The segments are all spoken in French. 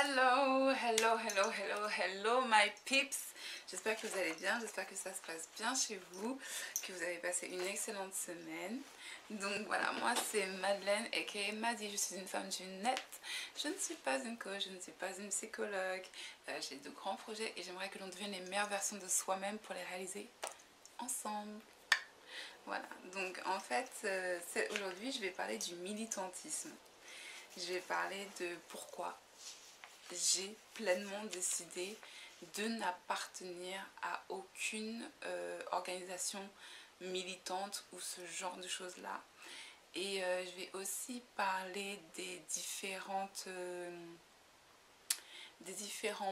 Hello, hello, hello, hello, hello my peeps. J'espère que vous allez bien, j'espère que ça se passe bien chez vous, que vous avez passé une excellente semaine. Donc voilà, moi c'est Madeleine aka Maddy, je suis une femme du net. Je ne suis pas une coach, je ne suis pas une psychologue. J'ai de grands projets et j'aimerais que l'on devienne les meilleures versions de soi-même pour les réaliser ensemble. Voilà, donc en fait, aujourd'hui je vais parler du militantisme. Je vais parler de pourquoi j'ai pleinement décidé de n'appartenir à aucune organisation militante ou ce genre de choses là. Et je vais aussi parler des différents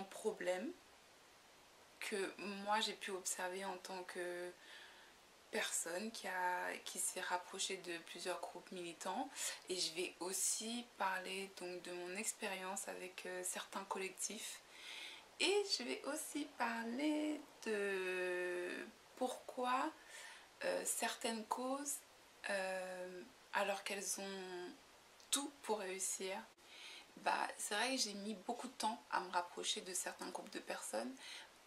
problèmes que moi j'ai pu observer en tant que personne qui s'est rapprochée de plusieurs groupes militants, et je vais aussi parler donc de mon expérience avec certains collectifs, et je vais aussi parler de pourquoi certaines causes alors qu'elles ont tout pour réussir, c'est vrai que j'ai mis beaucoup de temps à me rapprocher de certains groupes de personnes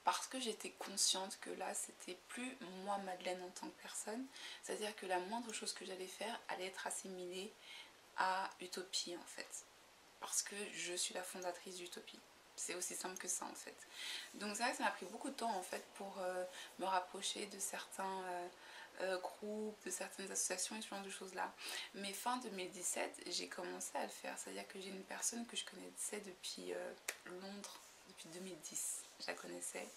parce que j'étais consciente que là c'était plus moi Madeleine en tant que personne, c'est à dire que la moindre chose que j'allais faire allait être assimilée à Utopie en fait, parce que je suis la fondatrice d'Utopie. C'est aussi simple que ça en fait. Donc c'est vrai que ça m'a pris beaucoup de temps en fait pour me rapprocher de certains groupes, de certaines associations et ce genre de choses là. Mais fin 2017 j'ai commencé à le faire, c'est à dire que j'ai une personne que je connaissais depuis Londres, depuis 2010 je la connaissais,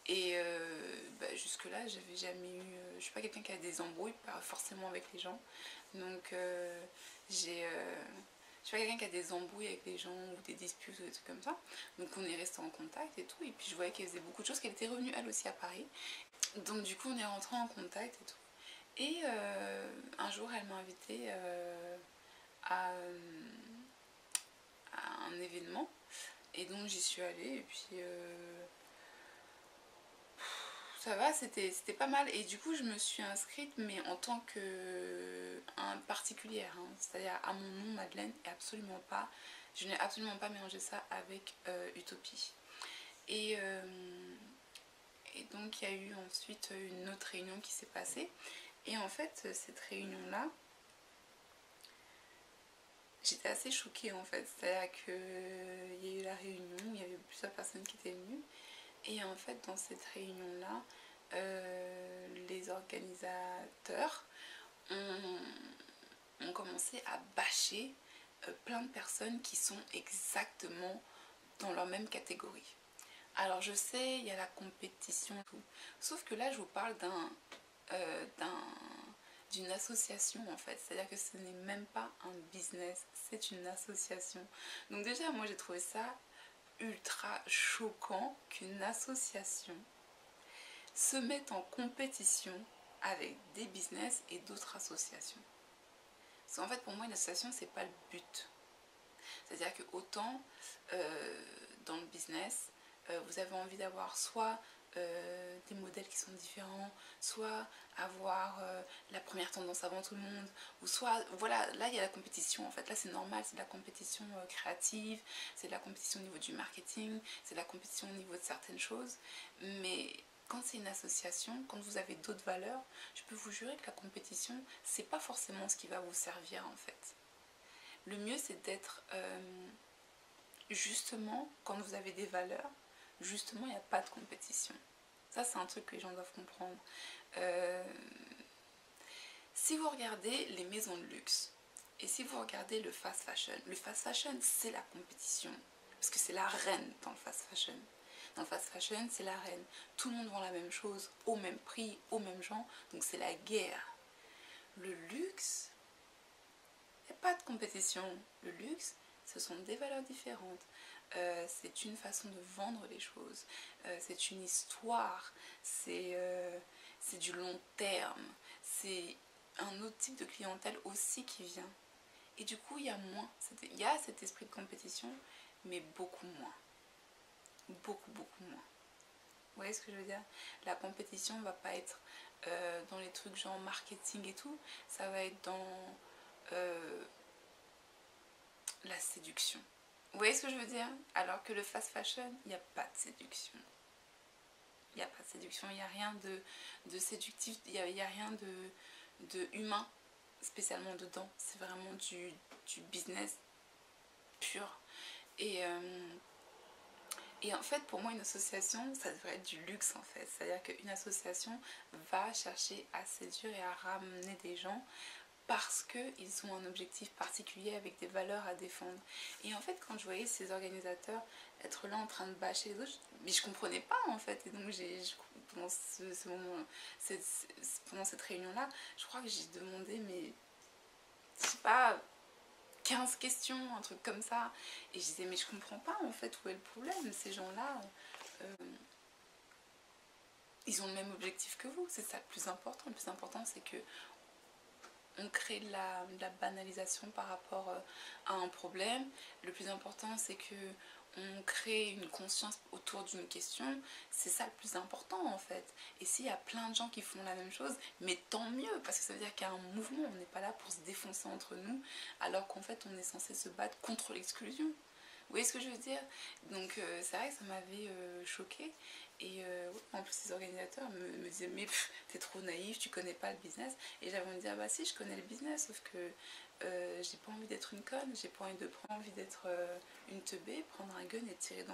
et jusque là j'avais jamais eu, je suis pas quelqu'un qui a des embrouilles, pas forcément avec les gens, donc je suis pas quelqu'un qui a des embrouilles avec les gens ou des disputes ou des trucs comme ça. Donc on est resté en contact et tout. Et puis je voyais qu'elle faisait beaucoup de choses, qu'elle était revenue elle aussi à Paris. Donc du coup on est rentré en contact et tout. Et un jour elle m'a invitée à un événement. Et donc j'y suis allée et puis ça va, c'était pas mal. Et du coup je me suis inscrite, mais en tant que particulière, hein, c'est-à-dire à mon nom Madeleine, et absolument pas, je n'ai absolument pas mélangé ça avec Utopie. Et donc il y a eu ensuite une autre réunion qui s'est passée, et en fait cette réunion là j'étais assez choquée en fait, c'est-à-dire qu'il y a eu la réunion, il y avait plusieurs personnes qui étaient venues, et en fait dans cette réunion là les organisateurs ont commencé à bâcher plein de personnes qui sont exactement dans leur même catégorie. Alors je sais, il y a la compétition et tout, sauf que là je vous parle d'une association en fait, c'est-à-dire que ce n'est même pas un business, c'est une association. Donc déjà moi j'ai trouvé ça ultra choquant qu'une association se mette en compétition avec des business et d'autres associations. Parce qu'en fait pour moi une association c'est pas le but. C'est-à-dire que autant dans le business vous avez envie d'avoir soit des modèles qui sont différents, soit avoir la première tendance avant tout le monde, ou soit, voilà, là il y a la compétition en fait, là c'est normal, c'est de la compétition créative, c'est de la compétition au niveau du marketing, c'est de la compétition au niveau de certaines choses, mais quand c'est une association, quand vous avez d'autres valeurs, je peux vous jurer que la compétition, c'est pas forcément ce qui va vous servir en fait. Le mieux c'est d'être justement, quand vous avez des valeurs, justement il n'y a pas de compétition. Ça c'est un truc que les gens doivent comprendre. Si vous regardez les maisons de luxe et si vous regardez le fast fashion c'est la compétition, parce que c'est la reine dans le fast fashion. Dans le fast fashion c'est la reine, tout le monde vend la même chose au même prix, au même genre, donc c'est la guerre. Le luxe, il n'y a pas de compétition. Le luxe, ce sont des valeurs différentes. C'est une façon de vendre les choses. C'est une histoire. C'est du long terme. C'est un autre type de clientèle aussi qui vient. Et du coup, il y a cet esprit de compétition, mais beaucoup moins. Beaucoup, beaucoup moins. Vous voyez ce que je veux dire? La compétition ne va pas être dans les trucs genre marketing et tout. Ça va être dans la séduction. Vous voyez ce que je veux dire? Alors que le fast fashion, il n'y a pas de séduction. Il n'y a pas de séduction, il n'y a rien de séductif, il n'y a rien de humain spécialement dedans. C'est vraiment du business pur. Et en fait, pour moi, une association, ça devrait être du luxe en fait. C'est-à-dire qu'une association va chercher à séduire et à ramener des gens parce qu'ils ont un objectif particulier avec des valeurs à défendre. Et en fait, quand je voyais ces organisateurs être là en train de bâcher les autres, mais je comprenais pas en fait. Et donc, pendant ce moment, pendant cette réunion-là, je crois que j'ai demandé, mais je sais pas, 15 questions, un truc comme ça. Et je disais, mais je comprends pas en fait où est le problème. Ces gens-là, ils ont le même objectif que vous. C'est ça le plus important. Le plus important, c'est que on crée de la banalisation par rapport à un problème. Le plus important, c'est que on crée une conscience autour d'une question. C'est ça le plus important en fait. Et s'il y a plein de gens qui font la même chose, mais tant mieux, parce que ça veut dire qu'il y a un mouvement. On n'est pas là pour se défoncer entre nous, alors qu'en fait on est censé se battre contre l'exclusion. Vous voyez ce que je veux dire? Donc c'est vrai que ça m'avait choquée. Et en plus les organisateurs me disaient, mais t'es trop naïf, tu connais pas le business. Et j'avais envie de dire, bah si, je connais le business, sauf que j'ai pas envie d'être une conne, j'ai pas envie d'être une teubée, prendre un gun et tirer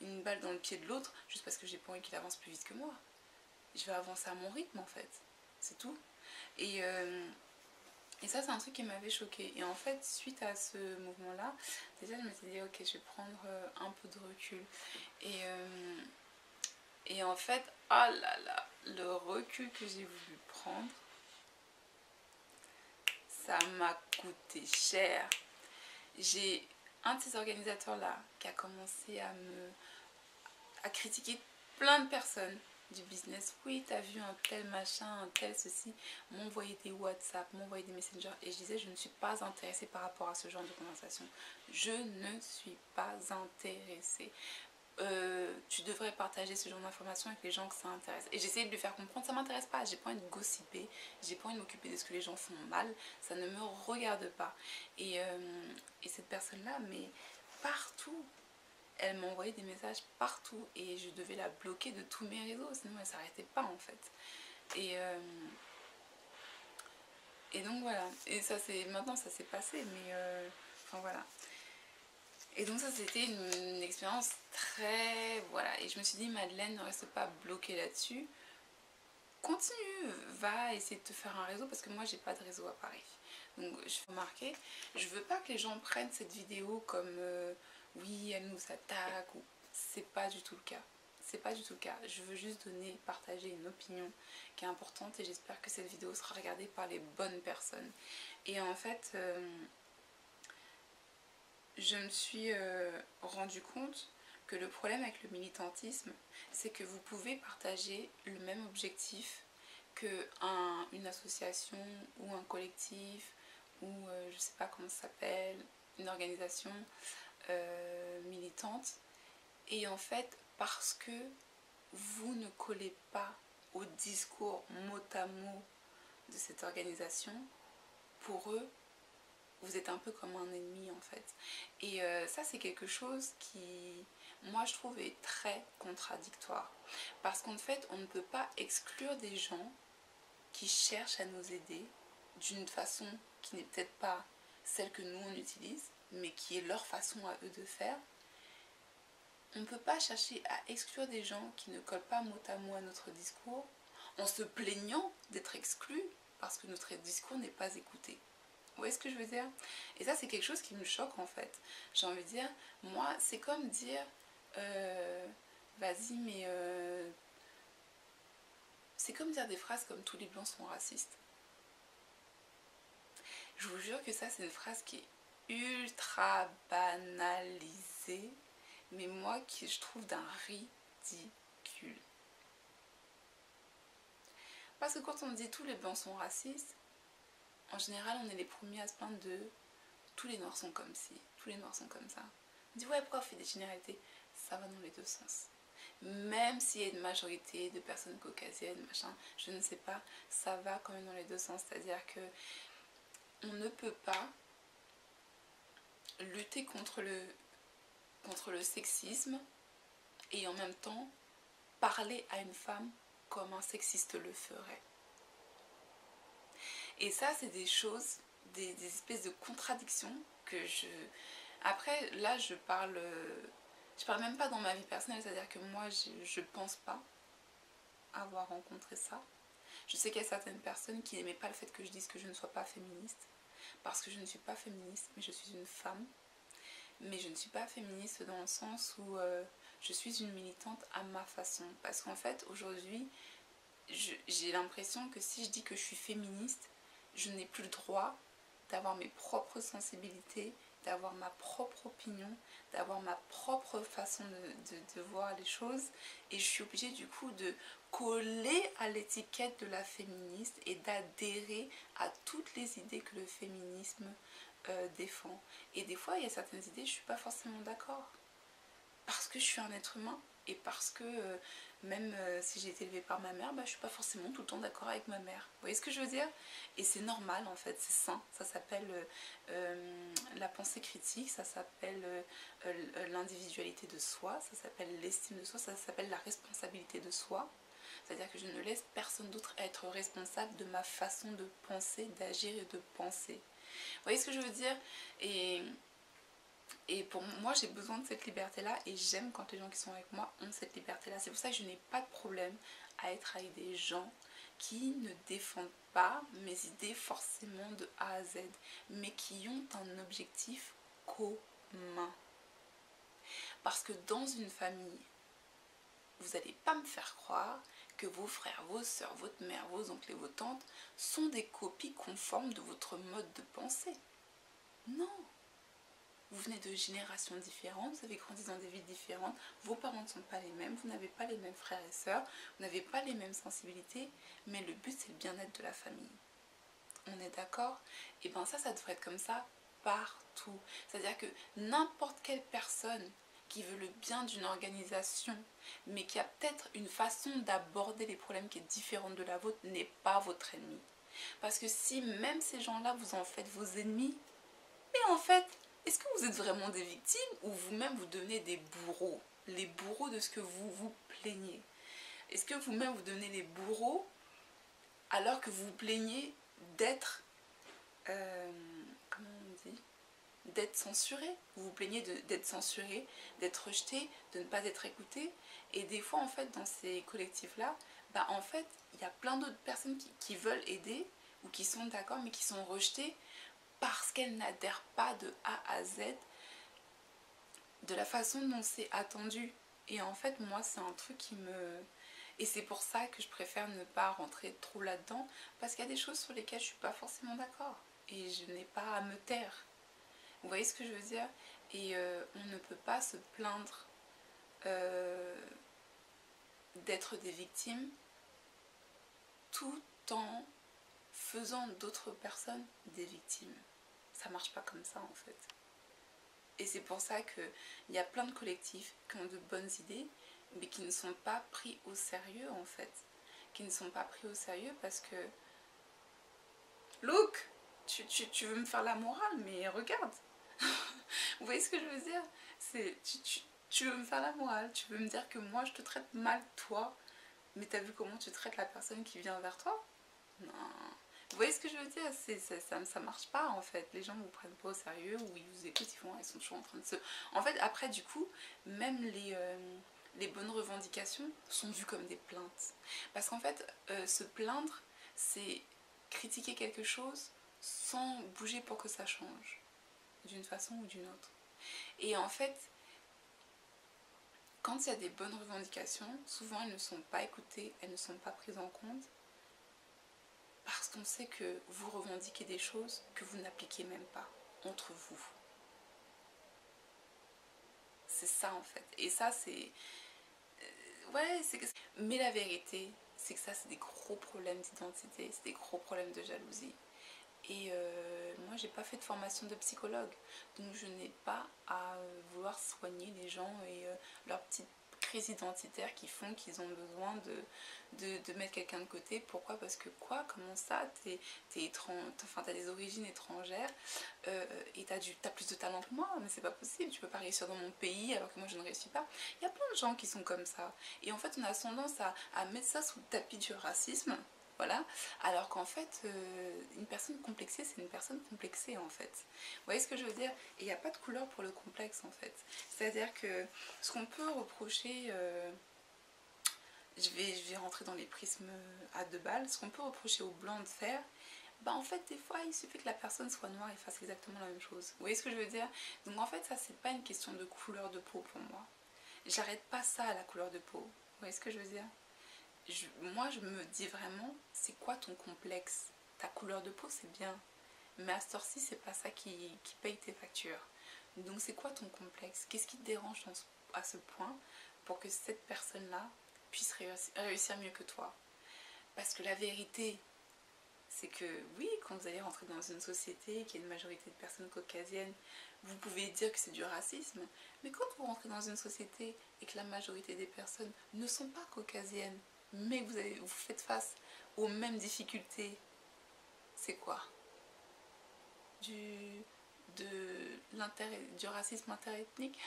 une balle dans le pied de l'autre juste parce que j'ai pas envie qu'il avance plus vite que moi. Je vais avancer à mon rythme en fait, c'est tout. Et ça, c'est un truc qui m'avait choquée. Et en fait, suite à ce mouvement-là, déjà, je m'étais dit, ok, je vais prendre un peu de recul. Et en fait, oh là là, le recul que j'ai voulu prendre, ça m'a coûté cher. J'ai un de ces organisateurs-là qui a commencé à critiquer plein de personnes du business. Oui, t'as vu un tel machin, un tel ceci, m'envoyer des WhatsApp, m'envoyer des messengers. Et je disais, je ne suis pas intéressée par rapport à ce genre de conversation. Je ne suis pas intéressée. Tu devrais partager ce genre d'informations avec les gens que ça intéresse. Et j'essayais de lui faire comprendre, ça m'intéresse pas, j'ai pas envie de gossiper, j'ai pas envie de m'occuper de ce que les gens font mal, ça ne me regarde pas. Et cette personne-là, mais partout, elle m'envoyait des messages partout et je devais la bloquer de tous mes réseaux, sinon elle s'arrêtait pas en fait. Et donc voilà, et ça c'est maintenant ça s'est passé, mais enfin voilà. Et donc ça c'était une expérience très... Voilà, et je me suis dit, Madeleine, ne reste pas bloquée là-dessus. Continue, va essayer de te faire un réseau, parce que moi j'ai pas de réseau à Paris. Donc je veux remarquer, je veux pas que les gens prennent cette vidéo comme oui, elle nous attaque, ou... c'est pas du tout le cas. C'est pas du tout le cas. Je veux juste partager une opinion qui est importante et j'espère que cette vidéo sera regardée par les bonnes personnes. Et en fait... je me suis rendu compte que le problème avec le militantisme, c'est que vous pouvez partager le même objectif qu'une association ou un collectif ou je sais pas comment ça s'appelle, une organisation militante. Et en fait, parce que vous ne collez pas au discours mot à mot de cette organisation, pour eux, vous êtes un peu comme un ennemi en fait. Et ça c'est quelque chose qui, moi je trouve, est très contradictoire. Parce qu'en fait on ne peut pas exclure des gens qui cherchent à nous aider d'une façon qui n'est peut-être pas celle que nous on utilise, mais qui est leur façon à eux de faire. On ne peut pas chercher à exclure des gens qui ne collent pas mot à mot à notre discours en se plaignant d'être exclus parce que notre discours n'est pas écouté. Vous voyez ce que je veux dire? Et ça, c'est quelque chose qui me choque en fait. J'ai envie de dire, moi, c'est comme dire, vas-y, mais... c'est comme dire des phrases comme tous les blancs sont racistes. Je vous jure que ça, c'est une phrase qui est ultra banalisée, mais moi, qui je trouve d'un ridicule. Parce que quand on dit tous les blancs sont racistes, en général, on est les premiers à se plaindre de tous les noirs sont comme ci, tous les noirs sont comme ça. On dit ouais, pourquoi on fait des généralités? Ça va dans les deux sens. Même s'il y a une majorité de personnes caucasiennes, machin, je ne sais pas, ça va quand même dans les deux sens. C'est-à-dire que on ne peut pas lutter contre contre le sexisme et en même temps parler à une femme comme un sexiste le ferait. Et ça, c'est des choses, des espèces de contradictions que je... Après, là, je parle même pas dans ma vie personnelle, c'est-à-dire que moi, je pense pas avoir rencontré ça. Je sais qu'il y a certaines personnes qui n'aimaient pas le fait que je dise que je ne sois pas féministe, parce que je ne suis pas féministe, mais je suis une femme. Mais je ne suis pas féministe dans le sens où je suis une militante à ma façon. Parce qu'en fait, aujourd'hui, j'ai l'impression que si je dis que je suis féministe, je n'ai plus le droit d'avoir mes propres sensibilités, d'avoir ma propre opinion, d'avoir ma propre façon de voir les choses. Et je suis obligée du coup de coller à l'étiquette de la féministe et d'adhérer à toutes les idées que le féminisme défend. Et des fois, il y a certaines idées, je ne suis pas forcément d'accord. Parce que je suis un être humain et parce que même si j'ai été élevée par ma mère, je ne suis pas forcément tout le temps d'accord avec ma mère. Vous voyez ce que je veux dire? Et c'est normal en fait, c'est sain. Ça s'appelle la pensée critique, ça s'appelle l'individualité de soi, ça s'appelle l'estime de soi, ça s'appelle la responsabilité de soi. C'est-à-dire que je ne laisse personne d'autre être responsable de ma façon de penser, d'agir et de penser. Vous voyez ce que je veux dire? Et pour moi, j'ai besoin de cette liberté-là et j'aime quand les gens qui sont avec moi ont cette liberté-là. C'est pour ça que je n'ai pas de problème à être avec des gens qui ne défendent pas mes idées forcément de A à Z, mais qui ont un objectif commun. Parce que dans une famille, vous n'allez pas me faire croire que vos frères, vos soeurs, votre mère, vos oncles et vos tantes sont des copies conformes de votre mode de pensée. Non. Vous venez de générations différentes, vous avez grandi dans des villes différentes, vos parents ne sont pas les mêmes, vous n'avez pas les mêmes frères et sœurs, vous n'avez pas les mêmes sensibilités, mais le but c'est le bien-être de la famille. On est d'accord? Et bien ça devrait être comme ça partout. C'est-à-dire que n'importe quelle personne qui veut le bien d'une organisation, mais qui a peut-être une façon d'aborder les problèmes qui est différente de la vôtre, n'est pas votre ennemi. Parce que si même ces gens-là vous en faites vos ennemis, mais en fait, est-ce que vous êtes vraiment des victimes ou vous-même vous devenez des bourreaux? Les bourreaux de ce que vous vous plaignez. Est-ce que vous-même vous devenez les bourreaux alors que vous vous plaignez d'être, comment on dit, d'être censuré? Vous vous plaignez d'être censuré, d'être rejeté, de ne pas être écouté. Et des fois, en fait, dans ces collectifs-là, en fait, il y a plein d'autres personnes qui veulent aider ou qui sont d'accord mais qui sont rejetées parce qu'elles n'adhèrent pas de A à Z de la façon dont c'est attendu. Et en fait, moi, c'est un truc qui me... Et c'est pour ça que je préfère ne pas rentrer trop là-dedans, parce qu'il y a des choses sur lesquelles je suis pas forcément d'accord. Et je n'ai pas à me taire. Vous voyez ce que je veux dire? Et on ne peut pas se plaindre d'être des victimes tout en faisant d'autres personnes des victimes. Ça marche pas comme ça en fait. Et c'est pour ça qu'il y a plein de collectifs qui ont de bonnes idées, mais qui ne sont pas pris au sérieux en fait. Qui ne sont pas pris au sérieux parce que... Look, tu veux me faire la morale, mais regarde. Vous voyez ce que je veux dire? C'est tu veux me faire la morale, tu veux me dire que moi je te traite mal toi, mais t'as vu comment tu traites la personne qui vient vers toi? Non. Vous voyez ce que je veux dire? Ça marche pas en fait. Les gens ne vous prennent pas au sérieux ou ils vous écoutent, ils sont toujours en train de se... En fait, après du coup, même les bonnes revendications sont vues comme des plaintes. Parce qu'en fait, se plaindre, c'est critiquer quelque chose sans bouger pour que ça change, d'une façon ou d'une autre. Et en fait, quand il y a des bonnes revendications, souvent elles ne sont pas écoutées, elles ne sont pas prises en compte. Parce qu'on sait que vous revendiquez des choses que vous n'appliquez même pas entre vous. C'est ça en fait. Et ça c'est... ouais, c'est que... Mais la vérité, c'est que ça c'est des gros problèmes d'identité, c'est des gros problèmes de jalousie. Et moi j'ai pas fait de formation de psychologue. Donc je n'ai pas à vouloir soigner les gens et leurs petites crise identitaire qui font qu'ils ont besoin de mettre quelqu'un de côté. Pourquoi? Parce que quoi? Comment ça? T'as des origines étrangères et t'as plus de talent que moi, mais c'est pas possible, tu peux pas réussir dans mon pays alors que moi je ne réussis pas. Il y a plein de gens qui sont comme ça. Et en fait, on a tendance à mettre ça sous le tapis du racisme. Voilà, alors qu'en fait, une personne complexée, c'est une personne complexée en fait. Vous voyez ce que je veux dire? Et il n'y a pas de couleur pour le complexe en fait. C'est-à-dire que ce qu'on peut reprocher, je vais rentrer dans les prismes à deux balles, ce qu'on peut reprocher aux blancs de faire, bah en fait des fois il suffit que la personne soit noire et fasse exactement la même chose. Vous voyez ce que je veux dire? Donc en fait ça c'est pas une question de couleur de peau pour moi. J'arrête pas ça à la couleur de peau. Vous voyez ce que je veux dire? Moi je me dis vraiment, c'est quoi ton complexe? Ta couleur de peau c'est bien, mais à ce ci c'est pas ça qui paye tes factures. Donc c'est quoi ton complexe? Qu'est-ce qui te dérange à ce point pour que cette personne là puisse réussir mieux que toi? Parce que la vérité c'est que oui, quand vous allez rentrer dans une société qui a une majorité de personnes caucasiennes, vous pouvez dire que c'est du racisme, mais quand vous rentrez dans une société et que la majorité des personnes ne sont pas caucasiennes, mais que vous faites face aux mêmes difficultés, c'est quoi? Du racisme interethnique?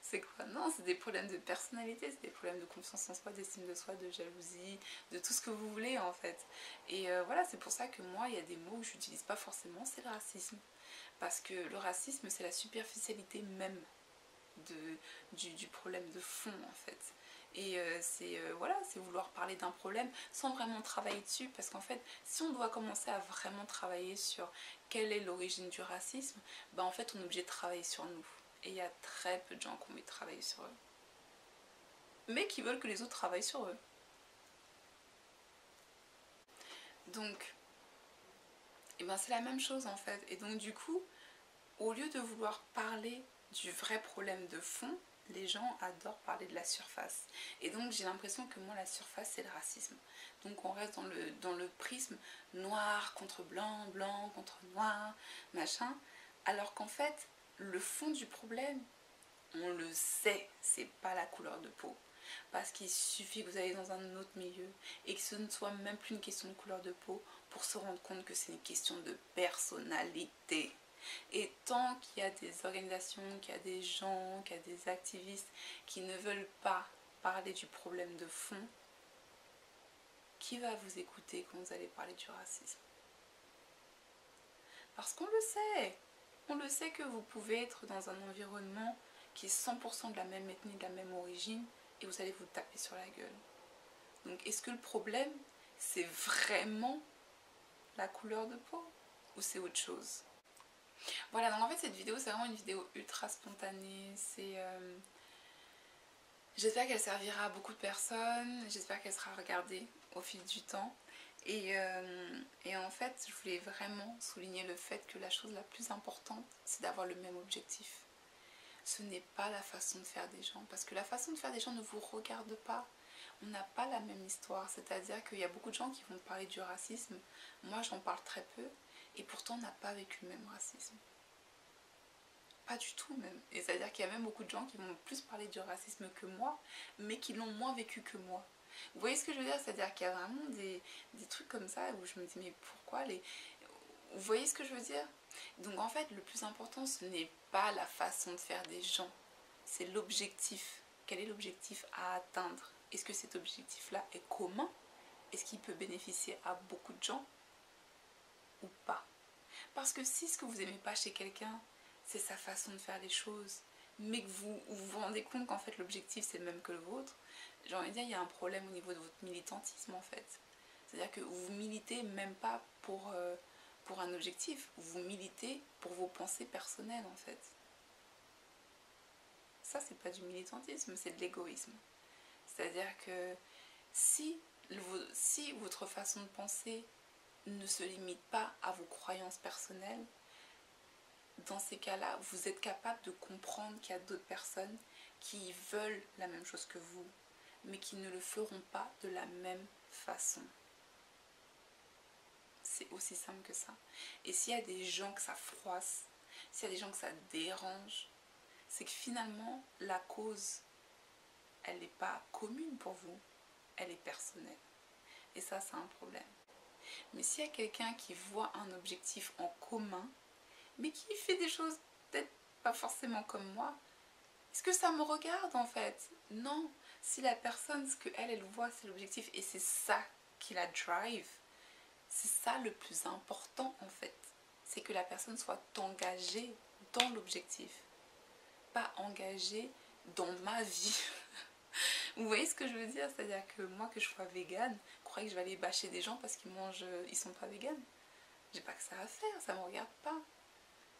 C'est quoi? Non, c'est des problèmes de personnalité, c'est des problèmes de confiance en soi, d'estime de soi, de jalousie, de tout ce que vous voulez en fait. Et voilà, c'est pour ça que moi, il y a des mots que je n'utilise pas forcément, c'est le racisme. Parce que le racisme, c'est la superficialité même du problème de fond en fait. Et voilà, c'est vouloir parler d'un problème sans vraiment travailler dessus, parce qu'en fait si on doit commencer à vraiment travailler sur quelle est l'origine du racisme, bah en fait on est obligé de travailler sur nous, et il y a très peu de gens qui ont envie de travailler sur eux, mais qui veulent que les autres travaillent sur eux. Donc et ben c'est la même chose en fait. Et donc du coup, au lieu de vouloir parler du vrai problème de fond, les gens adorent parler de la surface. Et donc j'ai l'impression que moi la surface c'est le racisme. Donc on reste dans le prisme noir contre blanc, blanc contre noir, machin. Alors qu'en fait, le fond du problème, on le sait, c'est pas la couleur de peau. Parce qu'il suffit que vous allez dans un autre milieu et que ce ne soit même plus une question de couleur de peau pour se rendre compte que c'est une question de personnalité. Et tant qu'il y a des organisations, qu'il y a des gens, qu'il y a des activistes qui ne veulent pas parler du problème de fond, qui va vous écouter quand vous allez parler du racisme? Parce qu'on le sait. On le sait que vous pouvez être dans un environnement qui est 100% de la même ethnie, de la même origine, et vous allez vous taper sur la gueule. Donc est-ce que le problème, c'est vraiment la couleur de peau ou c'est autre chose? Voilà, donc en fait cette vidéo c'est vraiment une vidéo ultra spontanée. J'espère qu'elle servira à beaucoup de personnes, j'espère qu'elle sera regardée au fil du temps. Et en fait je voulais vraiment souligner le fait que la chose la plus importante c'est d'avoir le même objectif. Ce n'est pas la façon de faire des gens, parce que la façon de faire des gens ne vous regarde pas. On n'a pas la même histoire, c'est-à-dire qu'il y a beaucoup de gens qui vont parler du racisme, moi j'en parle très peu, et pourtant on n'a pas vécu le même racisme. Pas du tout même. Et c'est-à-dire qu'il y a même beaucoup de gens qui vont plus parler du racisme que moi, mais qui l'ont moins vécu que moi. Vous voyez ce que je veux dire? C'est-à-dire qu'il y a vraiment des trucs comme ça où je me dis mais pourquoi les... Vous voyez ce que je veux dire? Donc en fait le plus important ce n'est pas la façon de faire des gens, c'est l'objectif. Quel est l'objectif à atteindre? Est-ce que cet objectif-là est commun? Est-ce qu'il peut bénéficier à beaucoup de gens ou pas? Parce que si ce que vous n'aimez pas chez quelqu'un, c'est sa façon de faire les choses, mais que vous rendez compte qu'en fait l'objectif c'est le même que le vôtre, j'ai envie de dire il y a un problème au niveau de votre militantisme en fait. C'est-à-dire que vous militez même pas pour un objectif, vous militez pour vos pensées personnelles en fait. Ça c'est pas du militantisme, c'est de l'égoïsme. C'est-à-dire que si votre façon de penser ne se limite pas à vos croyances personnelles, dans ces cas-là, vous êtes capable de comprendre qu'il y a d'autres personnes qui veulent la même chose que vous, mais qui ne le feront pas de la même façon. C'est aussi simple que ça. Et s'il y a des gens que ça froisse, s'il y a des gens que ça dérange, c'est que finalement la cause, elle n'est pas commune pour vous, elle est personnelle. Et ça, c'est un problème. Mais s'il y a quelqu'un qui voit un objectif en commun, mais qui fait des choses peut-être pas forcément comme moi, est-ce que ça me regarde en fait? Non. Si la personne, ce qu'elle voit, c'est l'objectif et c'est ça qui la drive, c'est ça le plus important en fait. C'est que la personne soit engagée dans l'objectif, pas engagée dans ma vie. Vous voyez ce que je veux dire? C'est-à-dire que moi, que je sois végane, croyez que je vais aller bâcher des gens parce qu'ils mangent, ils sont pas véganes. J'ai pas que ça à faire, ça me regarde pas.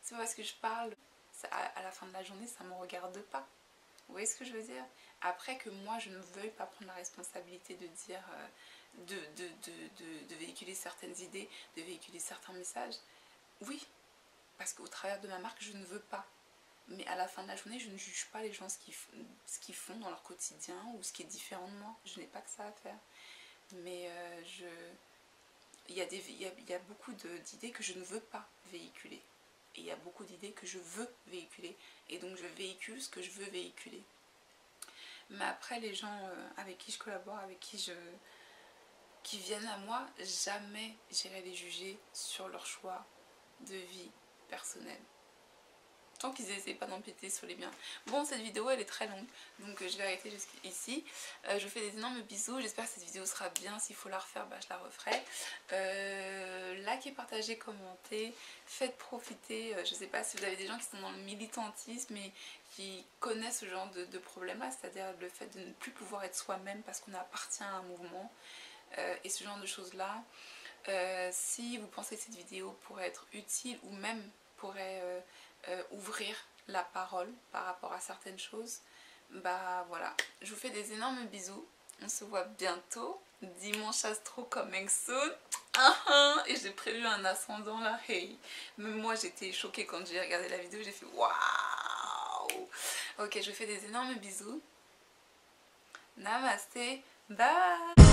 C'est pas parce que je parle, à la fin de la journée, ça me regarde pas. Vous voyez ce que je veux dire? Après que moi, je ne veuille pas prendre la responsabilité de dire, de véhiculer certaines idées, de véhiculer certains messages, oui, parce qu'au travers de ma marque, je ne veux pas. Mais à la fin de la journée, je ne juge pas les gens ce qu'ils font dans leur quotidien ou ce qui est différent de moi. Je n'ai pas que ça à faire. Mais il y a beaucoup d'idées que je ne veux pas véhiculer. Et il y a beaucoup d'idées que je veux véhiculer. Et donc je véhicule ce que je veux véhiculer. Mais après, les gens avec qui je collabore, qui viennent à moi, jamais j'irai les juger sur leur choix de vie personnelle. Tant qu'ils n'essaient pas d'empiéter sur les biens. Bon, cette vidéo elle est très longue, donc je vais arrêter jusqu'ici. Je vous fais des énormes bisous, j'espère que cette vidéo sera bien. S'il faut la refaire, bah, je la referai. Likez, partagez, commentez, faites profiter. Je sais pas si vous avez des gens qui sont dans le militantisme et qui connaissent ce genre de problème-là, c'est-à-dire le fait de ne plus pouvoir être soi-même parce qu'on appartient à un mouvement et ce genre de choses-là. Si vous pensez que cette vidéo pourrait être utile ou même pourrait ouvrir la parole par rapport à certaines choses, bah voilà, je vous fais des énormes bisous, on se voit bientôt, dimanche astro coming soon. Et j'ai prévu un ascendant là, hey, même moi j'étais choquée quand j'ai regardé la vidéo, j'ai fait waouh. Ok, je vous fais des énormes bisous, namasté, bye.